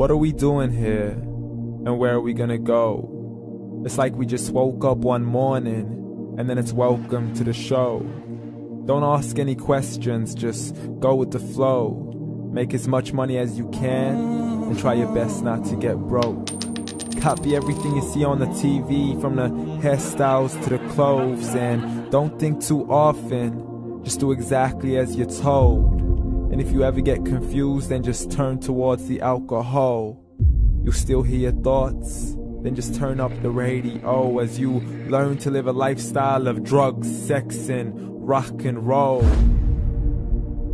What are we doing here? And where are we gonna go? It's like we just woke up one morning and then it's welcome to the show. Don't ask any questions, just go with the flow. Make as much money as you can and try your best not to get broke. Copy everything you see on the TV, from the hairstyles to the clothes, and don't think too often, just do exactly as you're told. And if you ever get confused, then just turn towards the alcohol. You'll still hear your thoughts, then just turn up the radio as you learn to live a lifestyle of drugs, sex, and rock and roll.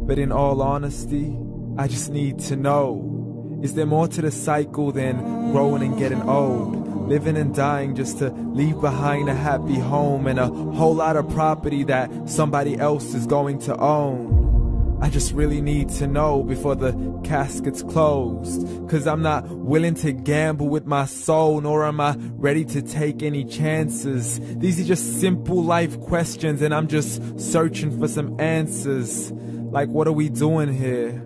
But in all honesty, I just need to know, is there more to the cycle than growing and getting old? Living and dying just to leave behind a happy home and a whole lot of property that somebody else is going to own. I just really need to know before the casket's closed, 'cause I'm not willing to gamble with my soul, nor am I ready to take any chances. These are just simple life questions and I'm just searching for some answers. Like, what are we doing here?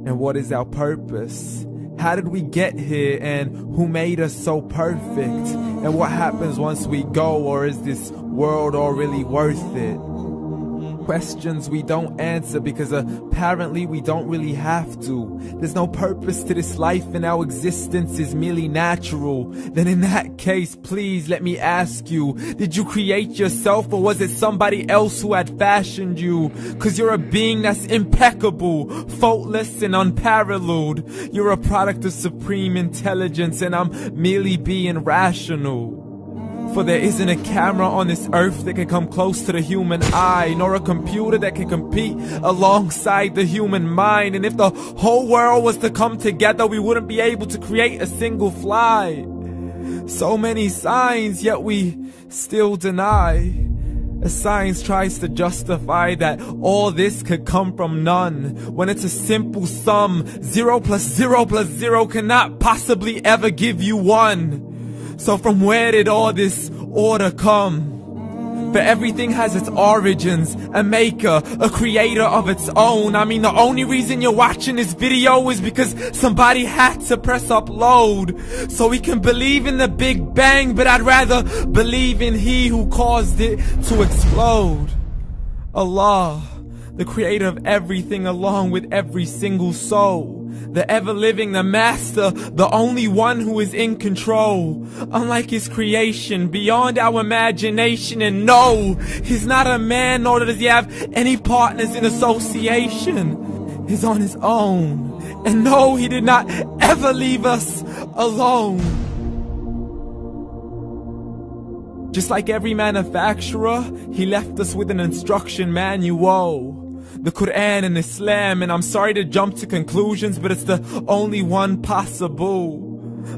And what is our purpose? How did we get here, and who made us so perfect? And what happens once we go, or is this world all really worth it? Questions we don't answer because apparently we don't really have to. There's no purpose to this life and our existence is merely natural. Then in that case, please let me ask you, did you create yourself, or was it somebody else who had fashioned you? 'Cause you're a being that's impeccable, faultless and unparalleled. You're a product of supreme intelligence and I'm merely being rational. For there isn't a camera on this earth that can come close to the human eye, nor a computer that can compete alongside the human mind. And if the whole world was to come together, we wouldn't be able to create a single fly. So many signs, yet we still deny. As science tries to justify that all this could come from none, when it's a simple sum. 0 plus 0 plus 0 cannot possibly ever give you 1. So from where did all this order come? For everything has its origins, a maker, a creator of its own. I mean, the only reason you're watching this video is because somebody had to press upload. So we can believe in the Big Bang, but I'd rather believe in He who caused it to explode. Allah, the creator of everything along with every single soul. The ever-living, the master, the only one who is in control. Unlike his creation, beyond our imagination. And no, he's not a man, nor does he have any partners in association. He's on his own. And no, he did not ever leave us alone. Just like every manufacturer, he left us with an instruction manual. The Quran and Islam, and I'm sorry to jump to conclusions, but it's the only one possible.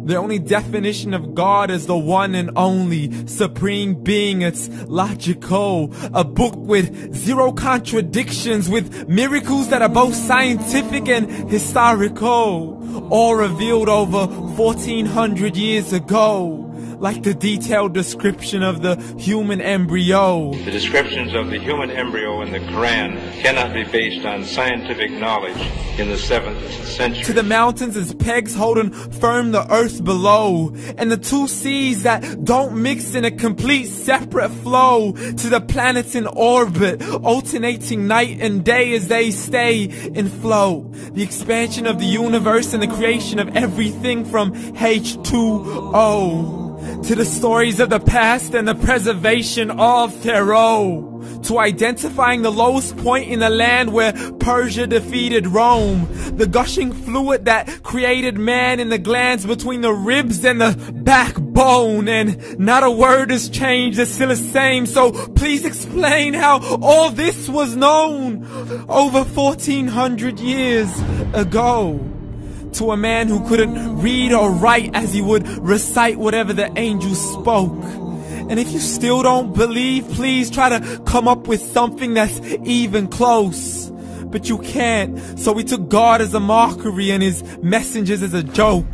The only definition of God is the one and only supreme being. It's logical, a book with 0 contradictions, with miracles that are both scientific and historical, all revealed over 1400 years ago. Like the detailed description of the human embryo. The descriptions of the human embryo in the Quran cannot be based on scientific knowledge in the 7th century. To the mountains as pegs holding firm the earth below, and the 2 seas that don't mix in a complete separate flow. To the planets in orbit, alternating night and day as they stay in flow. The expansion of the universe and the creation of everything from H2O. To the stories of the past and the preservation of Pharaoh. To identifying the lowest point in the land where Persia defeated Rome. The gushing fluid that created man in the glands between the ribs and the backbone. And not a word has changed, it's still the same. So please explain how all this was known over 1400 years ago. To a man who couldn't read or write, as he would recite whatever the angels spoke. And if you still don't believe, please try to come up with something that's even close. But you can't, so we took God as a mockery and his messengers as a joke.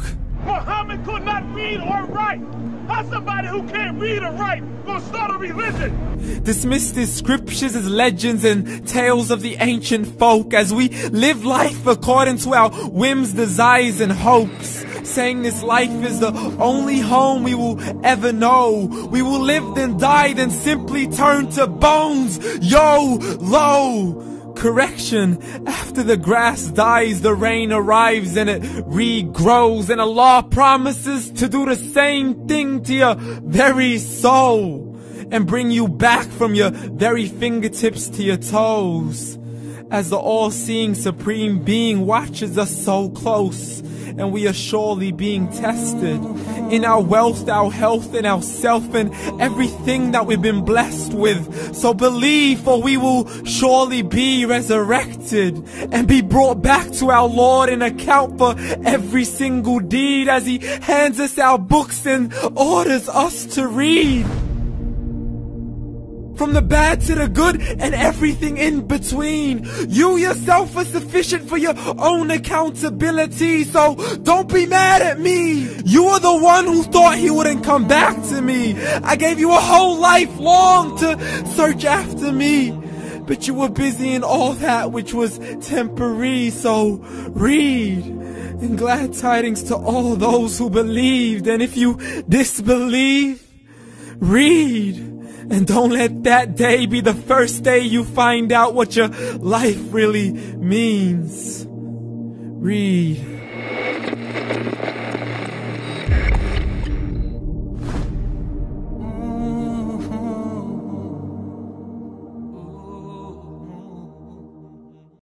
Muhammad could not read or write. How's somebody who can't read or write gonna start a religion? Dismissed his scriptures as legends and tales of the ancient folk, as we live life according to our whims, desires, and hopes. saying this life is the only home we will ever know. We will live then die then simply turn to bones. YOLO! Correction, after the grass dies, the rain arrives and it regrows, and Allah promises to do the same thing to your very soul and bring you back from your very fingertips to your toes, as the all-seeing supreme being watches us so close, and we are surely being tested in our wealth, our health, and our self, and everything that we've been blessed with. So believe, for we will surely be resurrected and be brought back to our Lord and account for every single deed, as He hands us our books and orders us to read. From the bad to the good and everything in between. You yourself are sufficient for your own accountability, so don't be mad at me. You are the one who thought He wouldn't come back to me. I gave you a whole life long to search after me, but you were busy in all that which was temporary. So read, and glad tidings to all those who believed. And if you disbelieve, read. And don't let that day be the first day you find out what your life really means. Read.